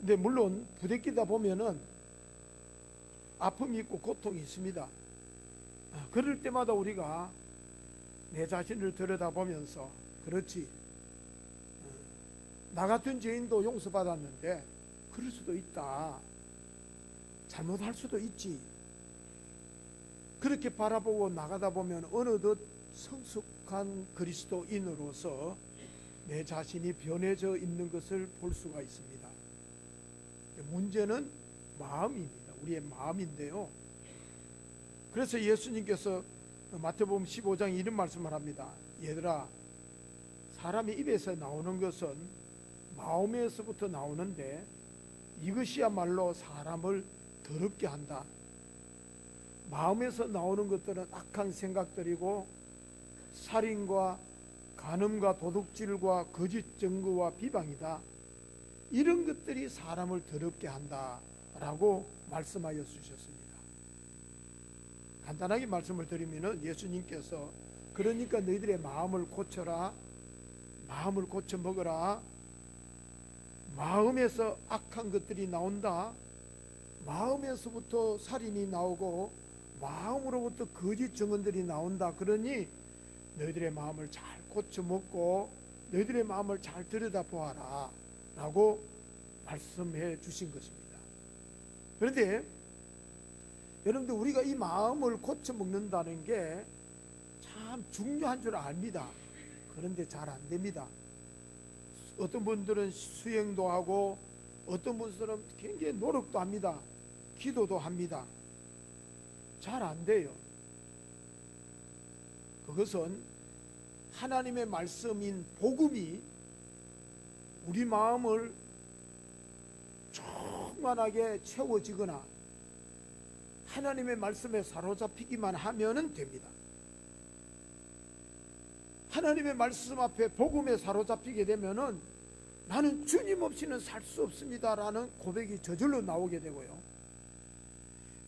근데 물론 부대끼다 보면은 아픔이 있고 고통이 있습니다. 그럴 때마다 우리가 내 자신을 들여다보면서, 그렇지, 나 같은 죄인도 용서받았는데 그럴 수도 있다, 잘못할 수도 있지, 그렇게 바라보고 나가다 보면 어느덧 성숙한 그리스도인으로서 내 자신이 변해져 있는 것을 볼 수가 있습니다. 문제는 마음입니다. 우리의 마음인데요, 그래서 예수님께서 마태복음 15장 이런 말씀을 합니다. 얘들아, 사람의 입에서 나오는 것은 마음에서부터 나오는데 이것이야말로 사람을 더럽게 한다. 마음에서 나오는 것들은 악한 생각들이고 살인과 간음과 도둑질과 거짓 증거와 비방이다. 이런 것들이 사람을 더럽게 한다라고 말씀하여 주셨습니다. 간단하게 말씀을 드리면은, 예수님께서 그러니까 너희들의 마음을 고쳐라, 마음을 고쳐 먹어라, 마음에서 악한 것들이 나온다, 마음에서부터 살인이 나오고 마음으로부터 거짓 증언들이 나온다. 그러니 너희들의 마음을 잘 고쳐 먹고 너희들의 마음을 잘 들여다보아라 라고 말씀해 주신 것입니다. 그런데 여러분들, 우리가 이 마음을 고쳐 먹는다는 게 참 중요한 줄 압니다. 그런데 잘 안 됩니다. 어떤 분들은 수행도 하고 어떤 분들은 굉장히 노력도 합니다. 기도도 합니다. 잘 안 돼요. 그것은 하나님의 말씀인 복음이 우리 마음을 충만하게 채워지거나 하나님의 말씀에 사로잡히기만 하면 됩니다. 하나님의 말씀 앞에 복음에 사로잡히게 되면은 나는 주님 없이는 살 수 없습니다 라는 고백이 저절로 나오게 되고요,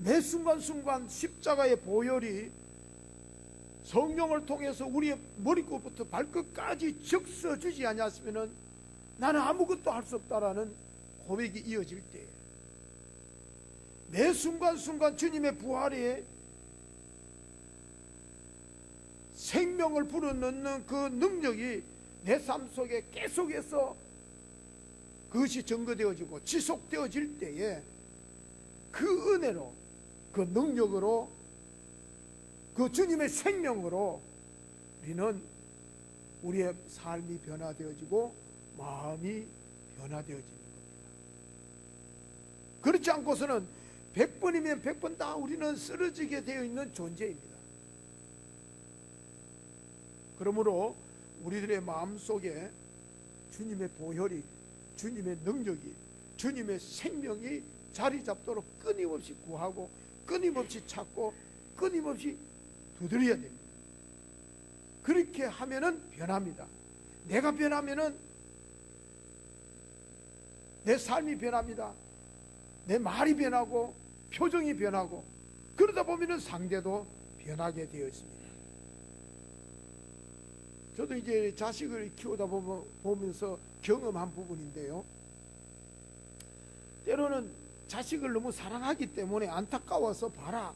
매 순간순간 십자가의 보혈이 성령을 통해서 우리의 머리끝부터 발끝까지 적셔주지 아니하시면은 나는 아무것도 할 수 없다라는 고백이 이어질 때, 매 순간순간 주님의 부활이 생명을 불어넣는 그 능력이 내 삶 속에 계속해서 그것이 증거되어지고 지속되어질 때에 그 은혜로, 그 능력으로, 그 주님의 생명으로 우리는 우리의 삶이 변화되어지고 마음이 변화되어지는 겁니다. 그렇지 않고서는 100번이면 100번 다 우리는 쓰러지게 되어 있는 존재입니다. 그러므로 우리들의 마음속에 주님의 보혈이, 주님의 능력이, 주님의 생명이 자리 잡도록 끊임없이 구하고 끊임없이 찾고 끊임없이 두드려야 됩니다. 그렇게 하면은 변합니다. 내가 변하면은 내 삶이 변합니다. 내 말이 변하고 표정이 변하고, 그러다 보면은 상대도 변하게 되어 있습니다. 저도 이제 자식을 키우다 보면서 경험한 부분인데요, 때로는 자식을 너무 사랑하기 때문에 안타까워서, 봐라,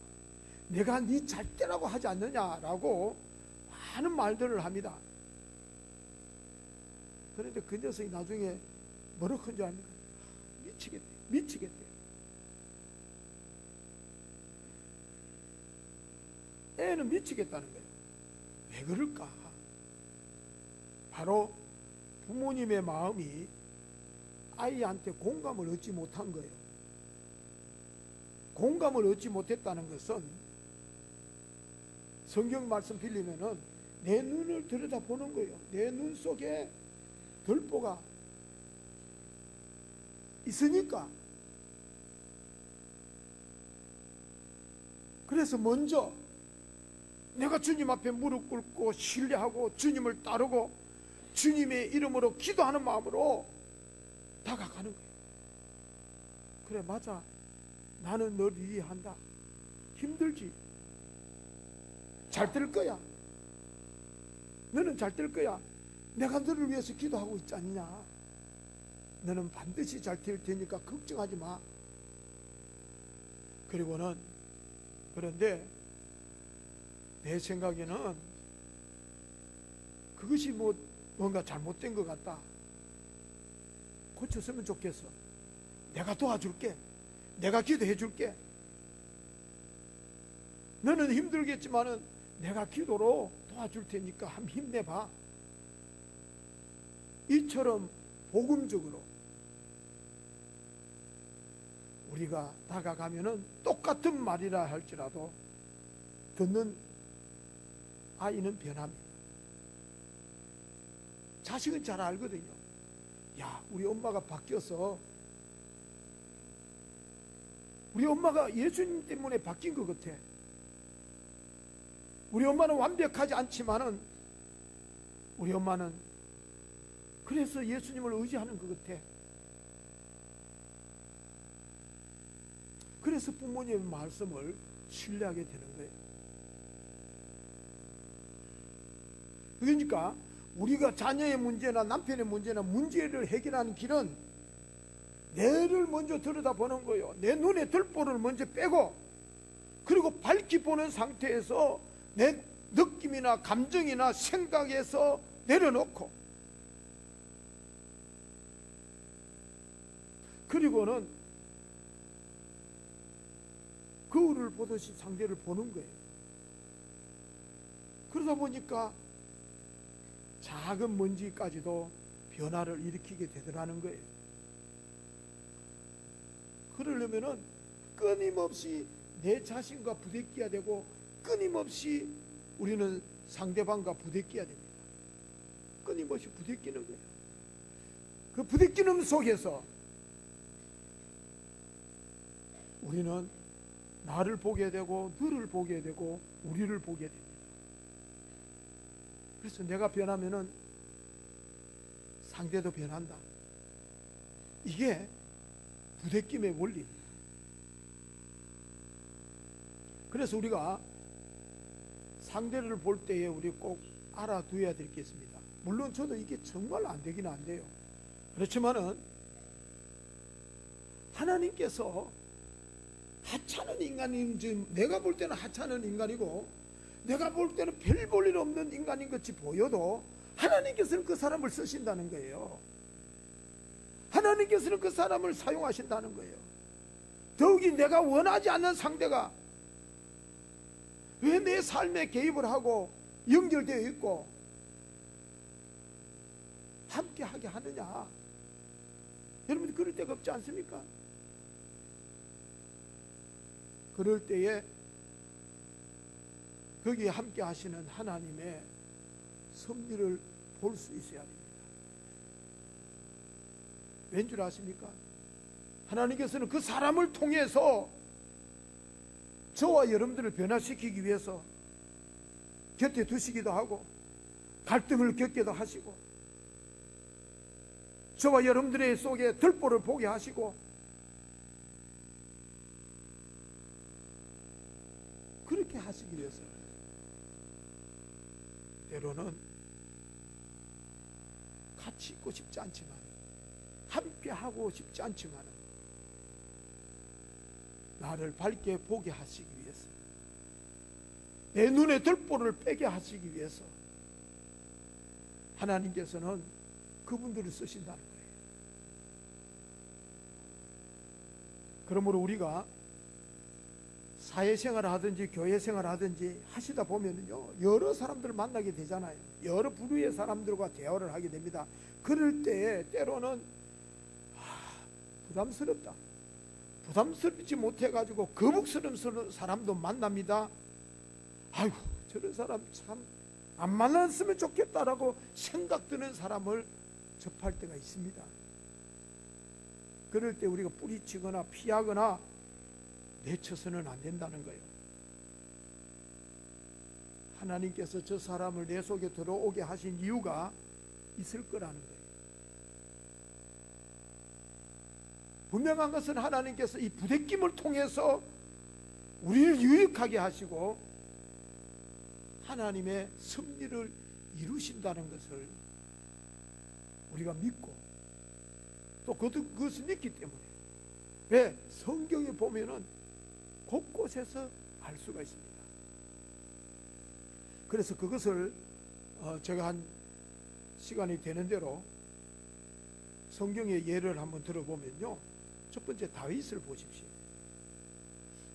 내가 네 잘때라고 하지 않느냐라고 많은 말들을 합니다. 그런데 그 녀석이 나중에 뭐라고 한 줄 압니까? 미치겠대. 애는 미치겠다는 거예요. 왜 그럴까? 바로 부모님의 마음이 아이한테 공감을 얻지 못한 거예요. 공감을 얻지 못했다는 것은, 성경 말씀 빌리면은 내 눈을 들여다보는 거예요. 내 눈 속에 들보가 있으니까. 그래서 먼저 내가 주님 앞에 무릎 꿇고 신뢰하고 주님을 따르고 주님의 이름으로 기도하는 마음으로 다가가는 거예요. 그래, 맞아, 나는 널 위해한다. 힘들지? 잘 될 거야. 너는 잘 될 거야. 내가 너를 위해서 기도하고 있지 않냐. 너는 반드시 잘 될 테니까 걱정하지 마. 그리고는 그런데 내 생각에는 그것이 뭔가 잘못된 것 같다. 고쳤으면 좋겠어. 내가 도와줄게. 내가 기도해 줄게. 너는 힘들겠지만은 내가 기도로 도와줄 테니까 한번 힘내봐. 이처럼 복음적으로 우리가 다가가면은 똑같은 말이라 할지라도 듣는 아이는 변합니다. 자식은 잘 알거든요. 야, 우리 엄마가 바뀌어서 우리 엄마가 예수님 때문에 바뀐 것 같아. 우리 엄마는 완벽하지 않지만은 우리 엄마는 그래서 예수님을 의지하는 것 같아. 그래서 부모님의 말씀을 신뢰하게 되는 거예요. 그러니까 우리가 자녀의 문제나 남편의 문제나 문제를 해결하는 길은 내를 먼저 들여다보는 거예요. 내 눈에 들보를 먼저 빼고 그리고 밝히 보는 상태에서 내 느낌이나 감정이나 생각에서 내려놓고 그리고는 거울을 보듯이 상대를 보는 거예요. 그러다 보니까 작은 먼지까지도 변화를 일으키게 되더라는 거예요. 그러려면은 끊임없이 내 자신과 부대끼야 되고 끊임없이 우리는 상대방과 부대끼야 됩니다. 끊임없이 부대끼는 거예요. 그 부대끼는 속에서 우리는 나를 보게 되고 너를 보게 되고 우리를 보게 됩니다. 그래서 내가 변하면은 상대도 변한다. 이게 부대낌의 원리입니다. 그래서 우리가 상대를 볼 때에 우리 꼭 알아두어야 될 게 있습니다. 물론 저도 이게 정말 안 되기는 안 돼요. 그렇지만은 하나님께서 하찮은 인간인지 내가 볼 때는 하찮은 인간이고 내가 볼 때는 별 볼 일 없는 인간인 것이 보여도 하나님께서는 그 사람을 쓰신다는 거예요. 하나님께서는 그 사람을 사용하신다는 거예요. 더욱이 내가 원하지 않는 상대가 왜 내 삶에 개입을 하고 연결되어 있고 함께하게 하느냐. 여러분 그럴 때가 없지 않습니까? 그럴 때에 거기에 함께 하시는 하나님의 섭리를 볼 수 있어야 됩니다. 왠 줄 아십니까? 하나님께서는 그 사람을 통해서 저와 여러분들을 변화시키기 위해서 곁에 두시기도 하고 갈등을 겪게도 하시고 저와 여러분들의 속에 들보를 보게 하시고 그렇게 하시기 위해서 때로는 같이 있고 싶지 않지만 함께 하고 싶지 않지만 나를 밝게 보게 하시기 위해서 내 눈에 들보를 빼게 하시기 위해서 하나님께서는 그분들을 쓰신다는 거예요. 그러므로 우리가 사회생활을 하든지 교회생활을 하든지 하시다 보면요 여러 사람들을 만나게 되잖아요. 여러 부류의 사람들과 대화를 하게 됩니다. 그럴 때에 때로는 부담스럽다. 부담스럽지 못해가지고 거북스러운 사람도 만납니다. 아이고 저런 사람 참 안 만났으면 좋겠다라고 생각드는 사람을 접할 때가 있습니다. 그럴 때 우리가 뿌리치거나 피하거나 내쳐서는 안 된다는 거예요. 하나님께서 저 사람을 내 속에 들어오게 하신 이유가 있을 거라는 거예요. 분명한 것은 하나님께서 이 부대낌을 통해서 우리를 유익하게 하시고 하나님의 섭리를 이루신다는 것을 우리가 믿고 또 그것을 믿기 때문에. 왜? 성경에 보면은 곳곳에서 알 수가 있습니다. 그래서 그것을 제가 한 시간이 되는 대로 성경의 예를 한번 들어보면요, 첫 번째 다윗을 보십시오.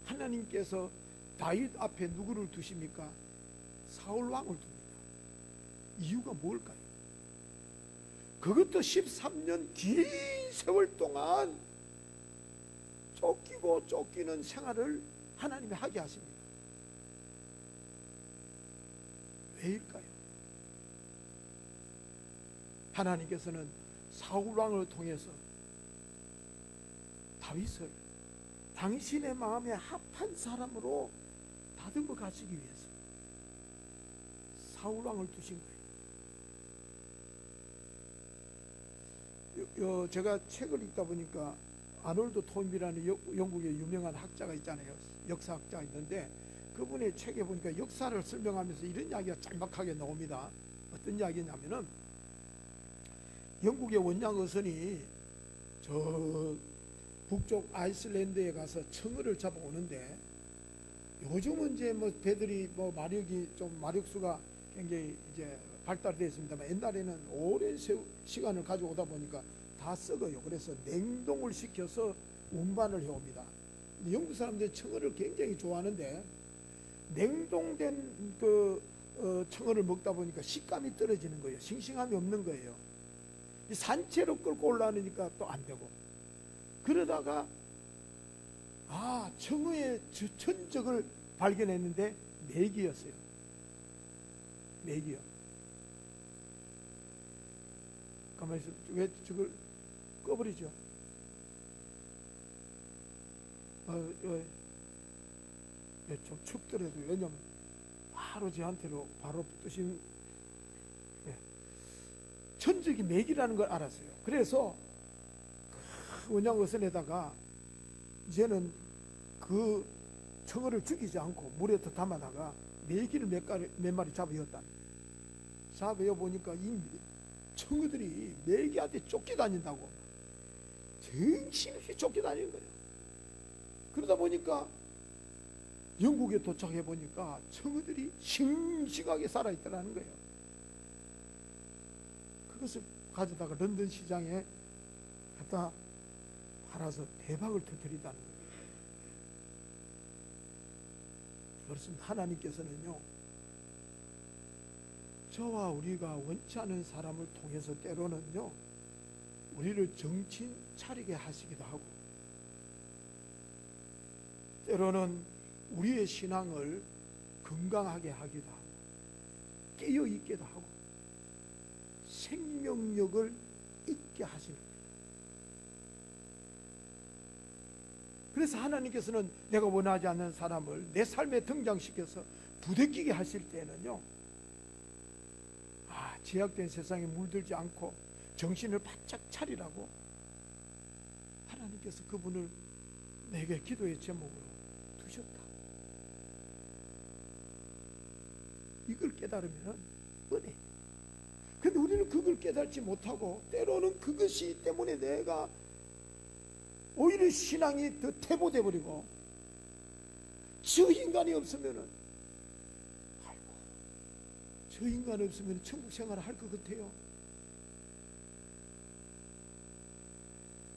하나님께서 다윗 앞에 누구를 두십니까? 사울 왕을 둡니다. 이유가 뭘까요? 그것도 13년 긴 세월 동안 쫓기고 쫓기는 생활을 하나님이 하게 하십니다. 왜일까요? 하나님께서는 사울 왕을 통해서 다윗을 당신의 마음에 합한 사람으로 다듬어 가시기 위해서 사울 왕을 두신 거예요. 제가 책을 읽다 보니까 아놀드 톰이라는 영국의 유명한 학자가 있잖아요. 역사학자가 있는데 그분의 책에 보니까 역사를 설명하면서 이런 이야기가 짤막하게 나옵니다. 어떤 이야기냐면은 영국의 원양 어선이 저 북쪽 아이슬란드에 가서 청어를 잡아오는데, 요즘은 이제 뭐 배들이 뭐 마력수가 굉장히 이제 발달되어 있습니다만, 옛날에는 오랜 시간을 가져오다 보니까 다 썩어요. 그래서 냉동을 시켜서 운반을 해옵니다. 영국 사람들이 청어를 굉장히 좋아하는데, 냉동된 청어를 먹다 보니까 식감이 떨어지는 거예요. 싱싱함이 없는 거예요. 산채로 끌고 올라오니까 또 안 되고, 그러다가 청어의 천적을 발견했는데 메기였어요. 메기요. 가만히 있어. 왜 저걸 꺼버리죠? 좀 춥더라도, 왜냐면 바로 저한테로 바로 뜨신 천적이 메기라는 걸 알았어요. 그래서 그 원양 어선에다가 이제는 그 청어를 죽이지 않고 물에 더 담아다가 메기를 몇 마리 잡아였다. 잡아여 보니까 이 청어들이 메기한테 쫓겨다닌다고 정신없이 쫓겨다니는 거예요. 그러다 보니까 영국에 도착해 보니까 청어들이 싱싱하게 살아있더라는 거예요. 그것을 가져다가 런던 시장에 갖다 팔아서 대박을 터뜨린다는 거예요. 그렇습니다. 하나님께서는요, 저와 우리가 원치 않은 사람을 통해서 때로는요, 우리를 정신 차리게 하시기도 하고, 때로는 우리의 신앙을 건강하게 하기도 하고, 깨어 있기도 하고, 생명력을 있게 하시는 겁니다. 그래서 하나님께서는 내가 원하지 않는 사람을 내 삶에 등장시켜서 부대끼게 하실 때는요, 제약된 세상에 물들지 않고 정신을 바짝 차리라고 하나님께서 그분을 내게 기도의 제목으로 두셨다. 이걸 깨달으면 은혜. 근데 우리는 그걸 깨달지 못하고, 때로는 그것이 때문에 내가 오히려 신앙이 더 퇴보돼 버리고, 저 인간이 없으면은, 저 인간 없으면 천국 생활을 할 것 같아요.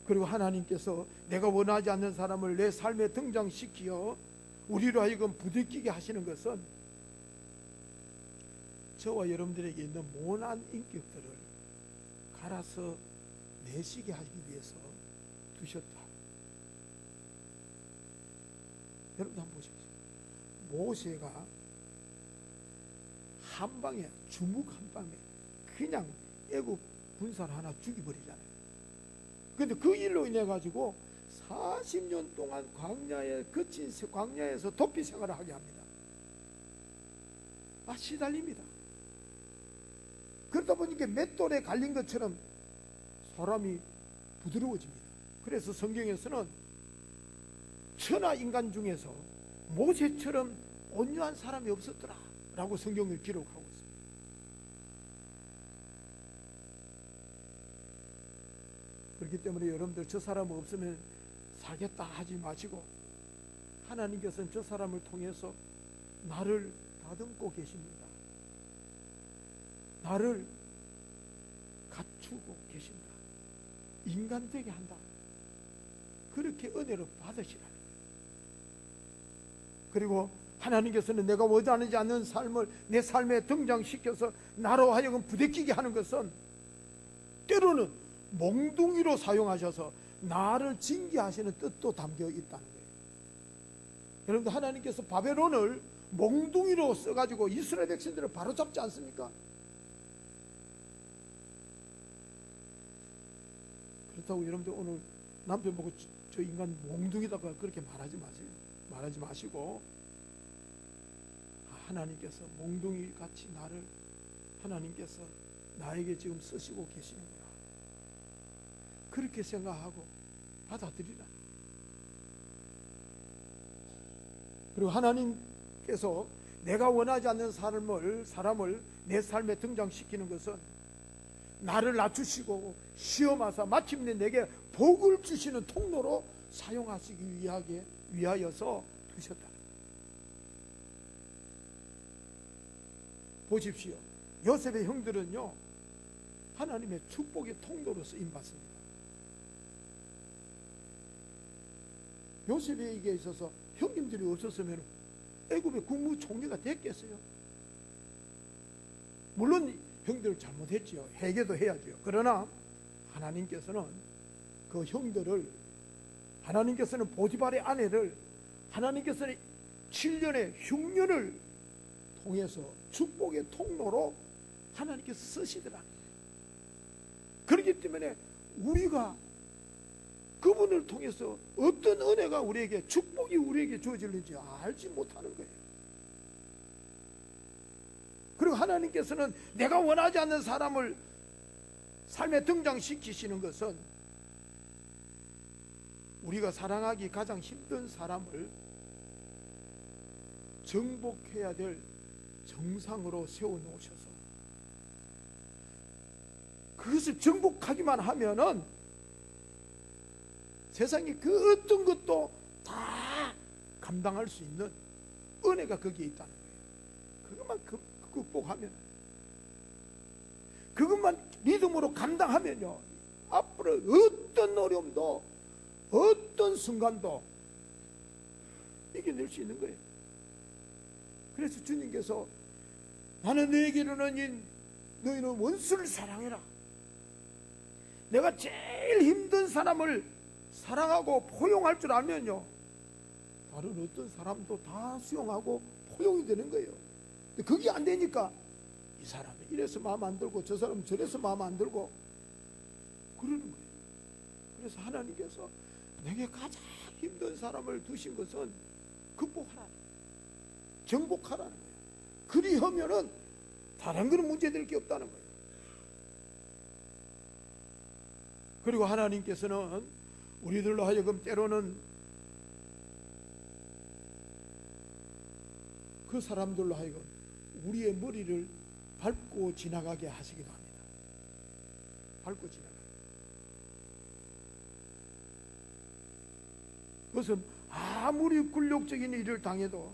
그리고 하나님께서 내가 원하지 않는 사람을 내 삶에 등장시키어 우리로 하여금 부대끼게 하시는 것은 저와 여러분들에게 있는 모난 인격들을 갈아서 내시게 하기 위해서 두셨다. 여러분 한번 보십시오. 모세가 한 방에, 주먹 한 방에 그냥 애국 군사를 하나 죽여버리잖아요. 근데 그 일로 인해 가지고 40년 동안 광야에 거친 광야에서 도피 생활을 하게 합니다. 시달립니다. 그러다 보니까 맷돌에 갈린 것처럼 사람이 부드러워집니다. 그래서 성경에서는 천하 인간 중에서 모세처럼 온유한 사람이 없었더라 라고 성경을 기록하고 있습니다. 그렇기 때문에 여러분들 저 사람 없으면 살겠다 하지 마시고 하나님께서는 저 사람을 통해서 나를 다듬고 계십니다. 나를 갖추고 계신다. 인간 되게 한다. 그렇게 은혜를 받으시라. 그리고 하나님께서는 내가 원하지 않는 삶을 내 삶에 등장시켜서 나로 하여금 부대끼게 하는 것은 때로는 몽둥이로 사용하셔서 나를 징계하시는 뜻도 담겨 있다는 거예요. 여러분들, 하나님께서 바벨론을 몽둥이로 써가지고 이스라엘 백성들을 바로잡지 않습니까? 그렇다고 여러분들 오늘 남편 보고 저 인간 몽둥이다가 그렇게 말하지 마세요. 말하지 마시고 하나님께서 몽둥이 같이 나를 하나님께서 나에게 지금 쓰시고 계시는구나. 그렇게 생각하고 받아들이라. 그리고 하나님께서 내가 원하지 않는 사람을 내 삶에 등장시키는 것은 나를 낮추시고 시험하사 마침내 내게 복을 주시는 통로로 사용하시기 위하여서 두셨다. 보십시오. 요셉의 형들은요, 하나님의 축복의 통로로 쓰임받습니다. 요셉에게 있어서 형님들이 없었으면 애굽의 국무총리가 됐겠어요? 물론 형들을 잘못했지요. 회개도 해야지요. 그러나 하나님께서는 그 형들을, 하나님께서는 보디발의 아내를, 하나님께서는 7년의 흉년을 통해서 축복의 통로로 하나님께서 쓰시더라. 그렇기 때문에 우리가 그분을 통해서 어떤 은혜가 우리에게, 축복이 우리에게 주어질는지 알지 못하는 거예요. 그리고 하나님께서는 내가 원하지 않는 사람을 삶에 등장시키시는 것은 우리가 사랑하기 가장 힘든 사람을 정복해야 될 정상으로 세워놓으셔서 그것을 정복하기만 하면은 세상에 그 어떤 것도 다 감당할 수 있는 은혜가 거기에 있다는 거예요. 그것만 극복하면, 그것만 믿음으로 감당하면요, 앞으로 어떤 어려움도 어떤 순간도 이겨낼 수 있는 거예요. 그래서 주님께서 나는 너에게 이르노니 너희는 원수를 사랑해라. 내가 제일 힘든 사람을 사랑하고 포용할 줄 알면요, 다른 어떤 사람도 다 수용하고 포용이 되는 거예요. 근데 그게 안 되니까 이 사람은 이래서 마음 안 들고 저 사람은 저래서 마음 안 들고 그러는 거예요. 그래서 하나님께서 내게 가장 힘든 사람을 두신 것은 극복하라, 정복하라는 거예요. 그리하면은 다른 거는 문제될 게 없다는 거예요. 그리고 하나님께서는 우리들로 하여금 때로는 그 사람들로 하여금 우리의 머리를 밟고 지나가게 하시기도 합니다. 밟고 지나가게. 그것은 아무리 굴욕적인 일을 당해도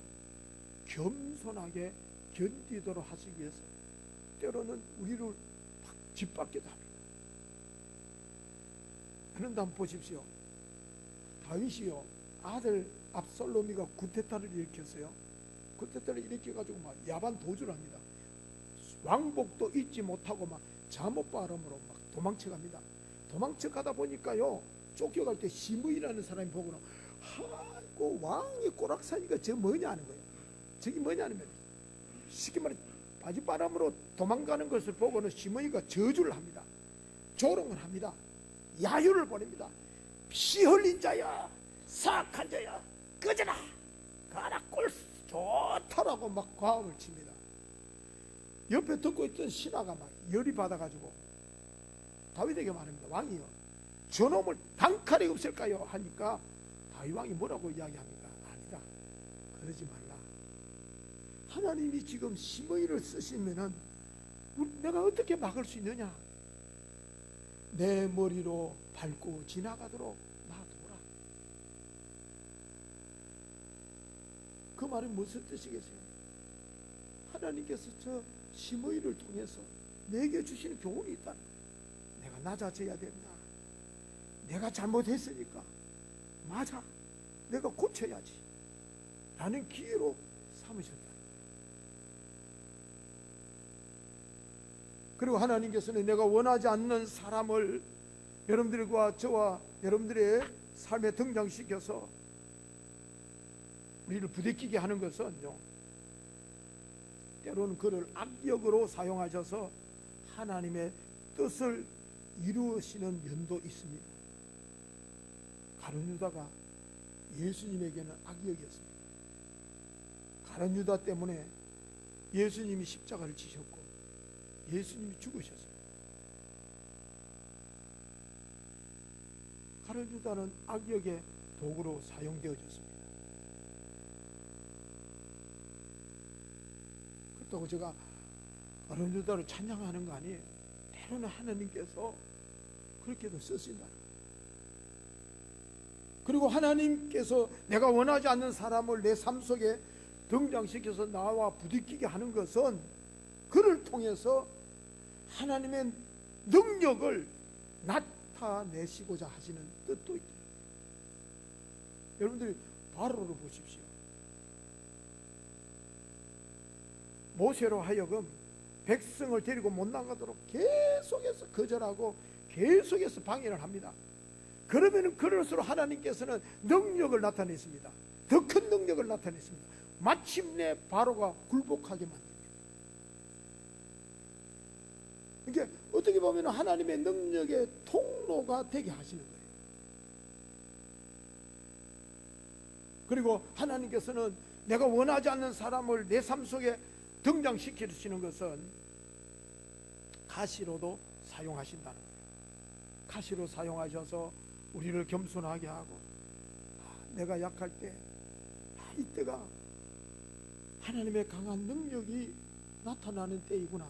겸손하게 견디도록 하시기 위해서 때로는 우리를 막 짓밟기도 합니다. 그런데 한번 보십시오. 다윗이요, 아들 압살롬이가 쿠데타를 일으켰어요. 쿠데타를 일으켜가지고 막 야반 도주를 합니다. 왕복도 잊지 못하고 막 잠옷바람으로 막 도망쳐갑니다. 도망쳐가다 보니까요, 쫓겨갈 때 시므이라는 사람이 보고는 하고 왕의 꼬락사니가 저 뭐냐 하는 거예요. 저기 뭐냐 하면 쉽게 말해 바지바람으로 도망가는 것을 보고는 시므이가 저주를 합니다. 조롱을 합니다. 야유를 보냅니다. 피 흘린 자야, 사악한 자야, 꺼져라, 가라, 꼴 좋다라고 막 과음을 칩니다. 옆에 듣고 있던 신하가 막 열이 받아가지고 다윗에게 말합니다. 왕이요, 저놈을 단칼에 없앨까요? 하니까 다윗 왕이 뭐라고 이야기합니까? 아니다, 그러지 말라. 하나님이 지금 시므이를 쓰시면은 내가 어떻게 막을 수 있느냐? 내 머리로 밟고 지나가도록 놔둬라. 그 말은 무슨 뜻이겠어요? 하나님께서 저 시므이를 통해서 내게 주시는 교훈이 있다는 거예요. 내가 낮아져야 된다. 내가 잘못했으니까 맞아, 내가 고쳐야지 라는 기회로 삼으셨다. 그리고 하나님께서는 내가 원하지 않는 사람을 여러분들과 저와 여러분들의 삶에 등장시켜서 우리를 부대끼게 하는 것은요, 때로는 그를 악역으로 사용하셔서 하나님의 뜻을 이루시는 면도 있습니다. 가룟 유다가 예수님에게는 악역이었습니다. 가룟 유다 때문에 예수님이 십자가를 지셨고 예수님이 죽으셨습니다. 가룟 유다는 악역의 도구로 사용되어졌습니다. 그렇다고 제가 가룟 유다를 찬양하는 거 아니에요. 때로는 하나님께서 그렇게도 쓰신다. 그리고 하나님께서 내가 원하지 않는 사람을 내 삶 속에 등장시켜서 나와 부딪히게 하는 것은 그를 통해서 하나님의 능력을 나타내시고자 하시는 뜻도 있다. 여러분들이 바로를 보십시오. 모세로 하여금 백성을 데리고 못 나가도록 계속해서 거절하고 계속해서 방해를 합니다. 그러면은 그럴수록 하나님께서는 능력을 나타냈습니다. 더 큰 능력을 나타냈습니다. 마침내 바로가 굴복하게 만듭니다. 이게 어떻게 보면 하나님의 능력의 통로가 되게 하시는 거예요. 그리고 하나님께서는 내가 원하지 않는 사람을 내 삶 속에 등장시키시는 것은 가시로도 사용하신다는 거예요. 가시로 사용하셔서 우리를 겸손하게 하고, 내가 약할 때 이때가 하나님의 강한 능력이 나타나는 때이구나,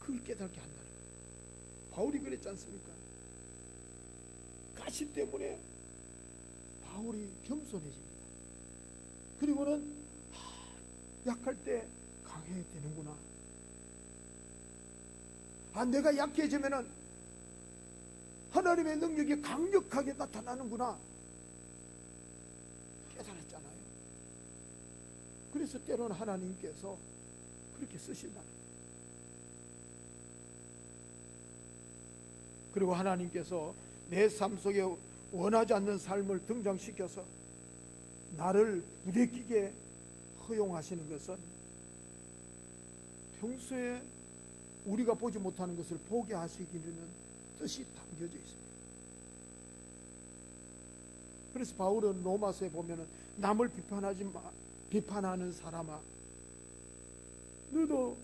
그걸 깨닫게 한다는 거예요. 바울이 그랬지 않습니까? 가시 때문에 바울이 겸손해집니다. 그리고는 약할 때 강해야 되는구나. 내가 약해지면은 하나님의 능력이 강력하게 나타나는구나 깨달았잖아요. 그래서 때로는 하나님께서 그렇게 쓰신다. 그리고 하나님께서 내 삶 속에 원하지 않는 삶을 등장시켜서 나를 부대끼게 허용하시는 것은 평소에 우리가 보지 못하는 것을 보게 하시기는 뜻이 담겨져 있습니다. 그래서 바울은 로마서에 보면은 남을 비판하는 사람아, 너도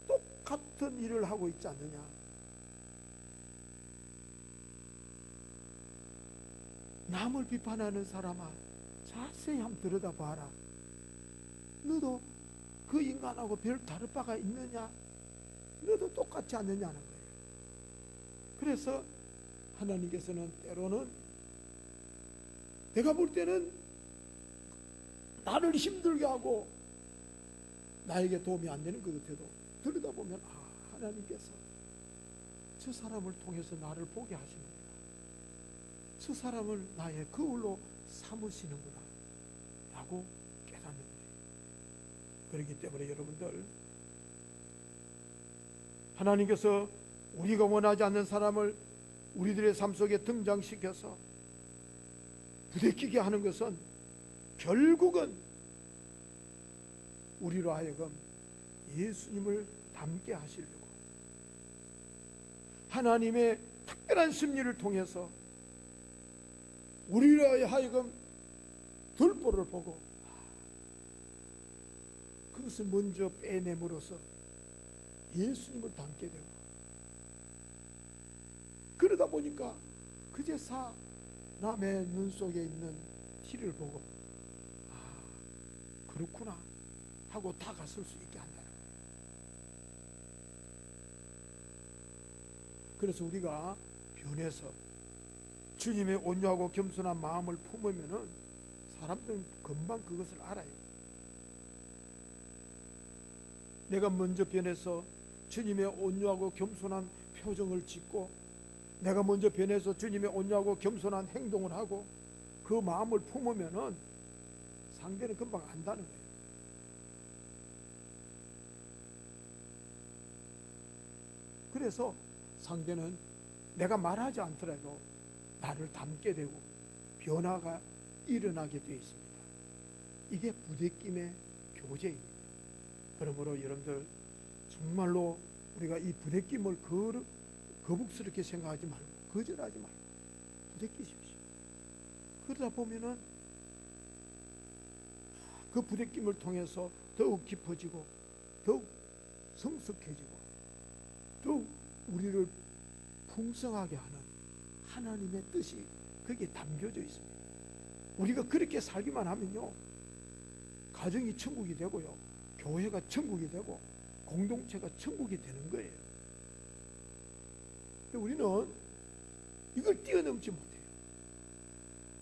똑같은 일을 하고 있지 않느냐. 남을 비판하는 사람아, 자세히 한번 들여다봐라. 너도 그 인간하고 별 다를 바가 있느냐? 너도 똑같지 않느냐는 거예요. 그래서 하나님께서는 때로는 내가 볼 때는 나를 힘들게 하고 나에게 도움이 안 되는 것 같아도 들여다보면 하나님께서 저 사람을 통해서 나를 보게 하시는구나, 저 사람을 나의 거울로 삼으시는구나 라고 깨닫는 거예요. 그렇기 때문에 여러분들, 하나님께서 우리가 원하지 않는 사람을 우리들의 삶 속에 등장시켜서 부대끼게 하는 것은 결국은 우리로 하여금 예수님을 닮게 하시려고, 하나님의 특별한 섭리를 통해서 우리로 하여금 돌보를 보고 그것을 먼저 빼냄으로써 예수님을 닮게 되고, 그러다 보니까 그제서 남의 눈 속에 있는 티를 보고 그렇구나 하고 다가설 수 있게 한다는 거예요. 그래서 우리가 변해서 주님의 온유하고 겸손한 마음을 품으면은 사람들은 금방 그것을 알아요. 내가 먼저 변해서 주님의 온유하고 겸손한 표정을 짓고, 내가 먼저 변해서 주님의 온유하고 겸손한 행동을 하고 그 마음을 품으면은 상대는 금방 안다는 거예요. 그래서 상대는 내가 말하지 않더라도 나를 닮게 되고 변화가 일어나게 되어 있습니다. 이게 부대낌의 교제입니다. 그러므로 여러분들 정말로 우리가 이 부대낌을 거북스럽게 생각하지 말고, 거절하지 말고 부대끼십시오. 그러다 보면은 그 부대낌을 통해서 더욱 깊어지고 더욱 성숙해지고 더욱 우리를 풍성하게 하는 하나님의 뜻이 거기에 담겨져 있습니다. 우리가 그렇게 살기만 하면요, 가정이 천국이 되고요, 교회가 천국이 되고 공동체가 천국이 되는 거예요. 우리는 이걸 뛰어넘지 못해요.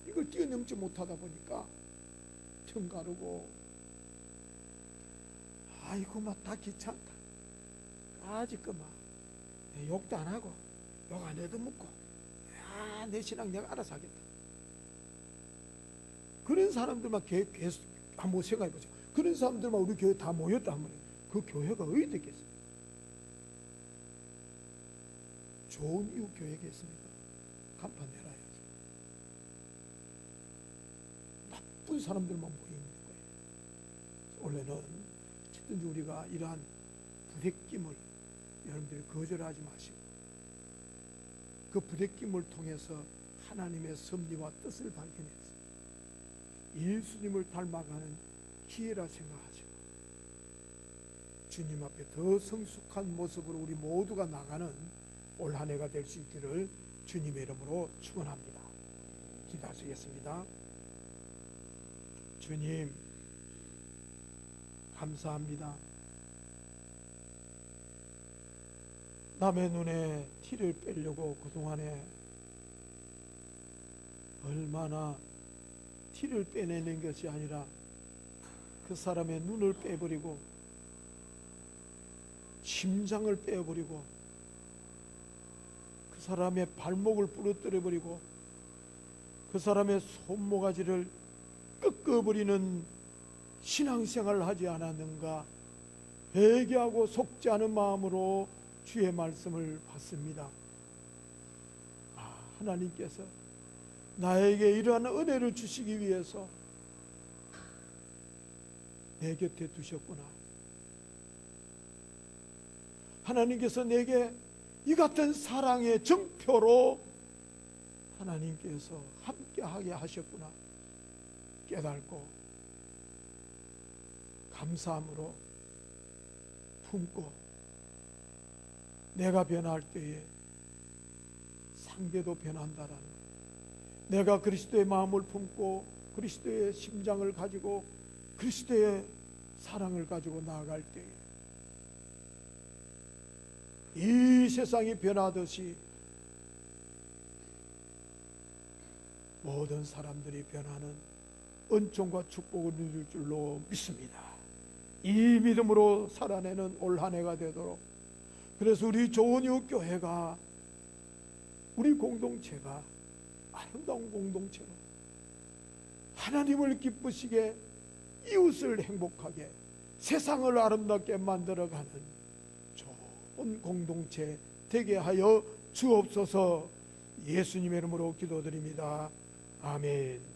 이걸 뛰어넘지 못하다 보니까 정가르고, 아이고 막 다 귀찮다, 아직 그만 욕도 안 하고 욕 안 해도 묻고, 내 신앙 내가 알아서 하겠다. 그런 사람들만 계속 한번 생각해 보세요. 그런 사람들만 우리 교회 다 모였다 하면 그 교회가 어디 됐겠습니까? 좋은 이웃 교회겠습니까? 간판 내놔야죠. 나쁜 사람들만 모이는 거예요. 원래는 어쨌든지 우리가 이러한 부대낌을 여러분들이 거절하지 마시고, 그 부대낌을 통해서 하나님의 섭리와 뜻을 발견해서 예수님을 닮아가는 기회라 생각하시고, 주님 앞에 더 성숙한 모습으로 우리 모두가 나가는 올 한 해가 될 수 있기를 주님의 이름으로 축원합니다. 기도하시겠습니다. 주님, 감사합니다. 남의 눈에 티를 빼려고 그동안에 얼마나 티를 빼내는 것이 아니라 그 사람의 눈을 빼버리고 심장을 빼버리고 그 사람의 발목을 부러뜨려버리고 그 사람의 손모가지를 꺾어버리는 신앙생활을 하지 않았는가 회개하고 속지 않은 마음으로 주의 말씀을 받습니다. 하나님께서 나에게 이러한 은혜를 주시기 위해서 내 곁에 두셨구나. 하나님께서 내게 이 같은 사랑의 정표로 하나님께서 함께하게 하셨구나 깨닫고 감사함으로 품고, 내가 변할 때에 상대도 변한다라는 것, 내가 그리스도의 마음을 품고 그리스도의 심장을 가지고 그리스도의 사랑을 가지고 나아갈 때에 이 세상이 변하듯이 모든 사람들이 변하는 은총과 축복을 누릴 줄로 믿습니다. 이 믿음으로 살아내는 올 한 해가 되도록, 그래서 우리 좋은 이웃 교회가, 우리 공동체가 아름다운 공동체로 하나님을 기쁘시게, 이웃을 행복하게, 세상을 아름답게 만들어가는 좋은 공동체 되게 하여 주옵소서. 예수님의 이름으로 기도드립니다. 아멘.